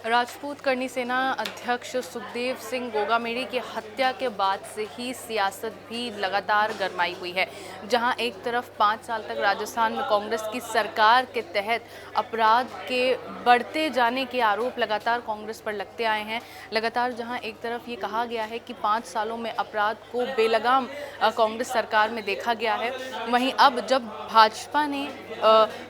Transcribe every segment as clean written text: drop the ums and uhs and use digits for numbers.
राजपूत करनी सेना अध्यक्ष सुखदेव सिंह गोगामेड़ी की हत्या के बाद से ही सियासत भी लगातार गरमाई हुई है। जहां एक तरफ 5 साल तक राजस्थान में कांग्रेस की सरकार के तहत अपराध के बढ़ते जाने के आरोप लगातार कांग्रेस पर लगते आए हैं। लगातार जहां एक तरफ ये कहा गया है कि 5 सालों में अपराध को बेलगाम कांग्रेस सरकार में देखा गया है, वहीं अब जब भाजपा ने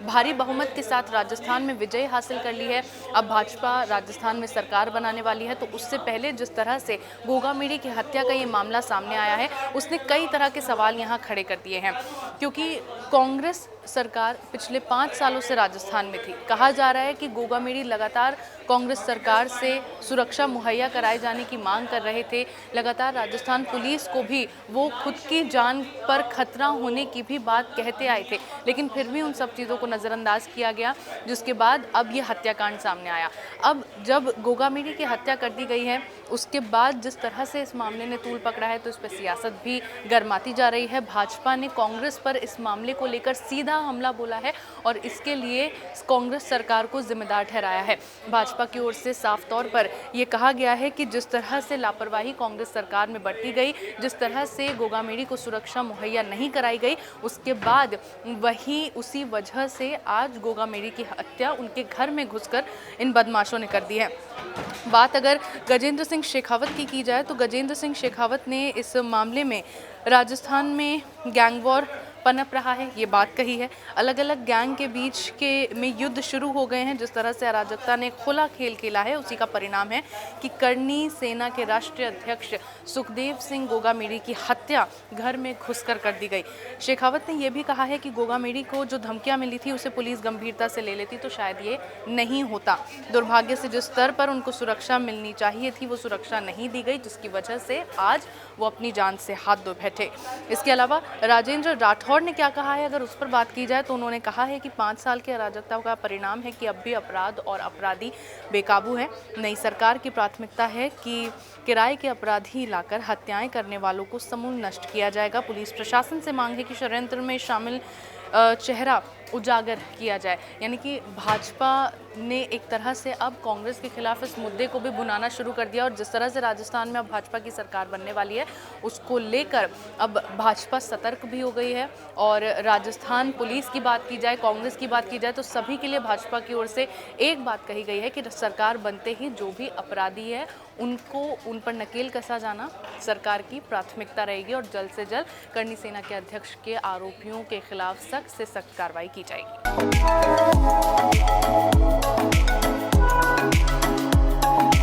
भारी बहुमत के साथ राजस्थान में विजय हासिल कर ली है, अब भाजपा राजस्थान में सरकार बनाने वाली है, तो उससे पहले जिस तरह से गोगामेड़ी की हत्या का ये मामला सामने आया है, उसने कई तरह के सवाल यहाँ खड़े कर दिए हैं। क्योंकि कांग्रेस सरकार पिछले 5 सालों से राजस्थान में थी। कहा जा रहा है कि गोगामेड़ी लगातार कांग्रेस सरकार से सुरक्षा मुहैया कराए जाने की मांग कर रहे थे। लगातार राजस्थान पुलिस को भी वो खुद की जान पर खतरा होने की भी बात कहते आए थे, लेकिन फिर भी उन सब चीज़ों को नज़रअंदाज किया गया, जिसके बाद अब ये हत्याकांड सामने आया। अब जब गोगामेड़ी की हत्या कर दी गई है, उसके बाद जिस तरह से इस मामले ने तूल पकड़ा है, तो इस पर सियासत भी गर्माती जा रही है। भाजपा ने कांग्रेस पर इस मामले को लेकर सीधा हमला बोला है और इसके लिए कांग्रेस सरकार को जिम्मेदार ठहराया है। भाजपा की ओर से साफ तौर पर यह कहा गया है कि जिस तरह से लापरवाही कांग्रेस सरकार में बरती गई, जिस तरह से गोगामेड़ी को सुरक्षा मुहैया नहीं कराई गई, उसके बाद वही उसी वजह से आज गोगामेड़ी की हत्या उनके घर में घुसकर इन बदमाशों ने कर दी है। बात अगर गजेंद्र सिंह शेखावत की जाए, तो गजेंद्र सिंह शेखावत ने इस मामले में राजस्थान में गैंग वॉर पनप रहा है, ये बात कही है। अलग अलग गैंग के बीच में युद्ध शुरू हो गए हैं। जिस तरह से अराजकता ने खुला खेल खेला है, उसी का परिणाम है कि करनी सेना के राष्ट्रीय अध्यक्ष सुखदेव सिंह गोगामेड़ी की हत्या घर में घुसकर कर दी गई। शेखावत ने यह भी कहा है कि गोगामेड़ी को जो धमकियां मिली थी, उसे पुलिस गंभीरता से ले लेती तो शायद ये नहीं होता। दुर्भाग्य से जिस स्तर पर उनको सुरक्षा मिलनी चाहिए थी, वो सुरक्षा नहीं दी गई, जिसकी वजह से आज वो अपनी जान से हाथ धो बैठे। इसके अलावा राजेंद्र राठौड़ ने क्या कहा है, अगर उस पर बात की जाए, तो उन्होंने कहा है कि 5 साल की अराजकता का परिणाम है कि अब भी अपराध और अपराधी बेकाबू हैं। नई सरकार की प्राथमिकता है कि किराए के अपराधी लाकर हत्याएं करने वालों को समूल नष्ट किया जाएगा। पुलिस प्रशासन से मांग है कि षड्यंत्र में शामिल चेहरा उजागर किया जाए। यानी कि भाजपा ने एक तरह से अब कांग्रेस के खिलाफ इस मुद्दे को भी भुनाना शुरू कर दिया और जिस तरह से राजस्थान में अब भाजपा की सरकार बनने वाली है, उसको लेकर अब भाजपा सतर्क भी हो गई है। और राजस्थान पुलिस की बात की जाए, कांग्रेस की बात की जाए, तो सभी के लिए भाजपा की ओर से एक बात कही गई है कि सरकार बनते ही जो भी अपराधी है, उन पर नकेल कसा जाना सरकार की प्राथमिकता रहेगी और जल्द से जल्द करनी सेना के अध्यक्ष के आरोपियों के खिलाफ सख्त से सख्त कार्रवाई की जाएगी।